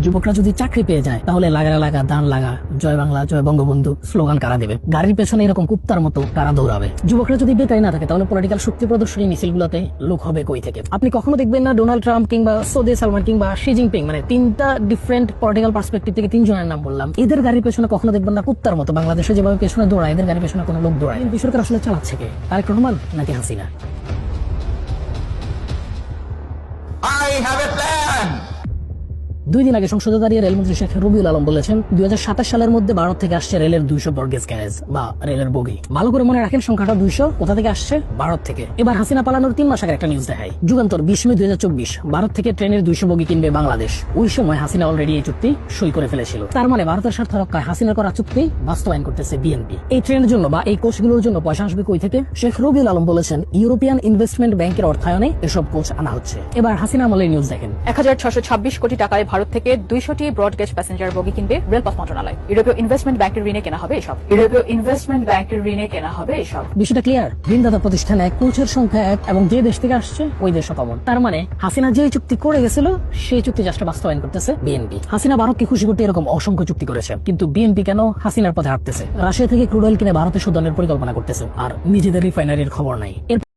যুবকরা যদি চাকরি পেয়ে যায় তাহলে লাগা লাগা দান লাগা জয় বাংলা জয় বঙ্গবন্ধু স্লোগান কারা দেবে? গাড়ির পেছনে এরকম কুত্তার মতো কারা দৌড়াবে? যুবকরা যদি বেকারি না থাকে তাহলে পলিটিক্যাল শক্তি প্রদর্শনী মিছিলগুলোতে লোক হবে কই থেকে? আপনি কখনো দেখবেন না ডোনাল্ড ট্রাম্প কিংবা সৌদি সালমান কিংবা শি জিনপিং, মানে তিনটা ডিফারেন্ট পলিটিক্যাল পার্সপেক্টিভ থেকে তিনজনের নাম বললাম, এদের গাড়ির পেছনে কখনো দেখবেন না কুত্তার মতো বাংলাদেশে যেভাবে পেছনে দৌড়ায় এদের গাড়ির পেছনে কোনো লোক দৌড়ায়? সরকার আসলে চালাচ্ছে কে? তারেক রহমান নাকি Hasina? I have a plan! 2 দিন আগে সংসদে দাঁড়িয়ে রেলমন্ত্রী শেখ রবিউল আলম বলেছেন 2027 সালের মধ্যে ভারত থেকে আসছে রেলের 200 বর্গেজ গ্যারেজ বা রেলের বগি। ভালো করে মনে রাখেন সংখ্যাটা 200 কোথা থেকে আসছে? ভারত থেকে। এবার হাসিনা পালানোর 3 মাস আগে একটা নিউজ দেখায় যুগান্তর 20 মে 2024 ভারত থেকে ট্রেনের 200 বগি কিনবে বাংলাদেশ। ওই সময় হাসিনা অলরেডি এই চুক্তি সই করে ফেলেছিল। তার মানে ভারতের স্বার্থ রক্ষায় হাসিনার করা চুক্তি বাস্তবায়ন করতেছে বিএনপি। এই ট্রেনের জন্য বা এই কোচগুলোর জন্য পয়সা আসবে কই থেকে? শেখ রবিউল আলম বলেছেন ইউরোপিয়ান ইনভেস্টমেন্ট ব্যাংকের অর্থায়নে এসব কোচ আনা হচ্ছে। এবার হাসিনা আমলের নিউজ দেখেন। 1626 কোটি টাকায় ভারত থেকে 200টি ব্রডগেজ প্যাসেঞ্জার বগি কিনবে রেলপথ মন্ত্রণালয়। ইউরোপীয় ইনভেস্টমেন্ট ব্যাংকের ঋণে কেনা হবে এসব। বিষয়টা ক্লিয়ার? ঋণদাতা প্রতিষ্ঠান এক, কোচের সংখ্যা এক, এবং যে দেশ থেকে আসছে ওই দেশ কমন। তার মানে হাসিনা যে চুক্তি করে গেছিল সেই চুক্তি জাস্ট বাস্তবায়ন করতেছে বিএনপি। হাসিনা ভারতকে খুশি করতে এরকম অসংখ্য চুক্তি করেছে, কিন্তু বিএনপি কেন হাসিনার পথে হাঁটতেছে? রাশিয়া থেকে ক্রুড অয়েল কিনে ভারতে শোধনের পরিকল্পনা করতেছে আর নিজেদের রিফাইনারির খবর নাই।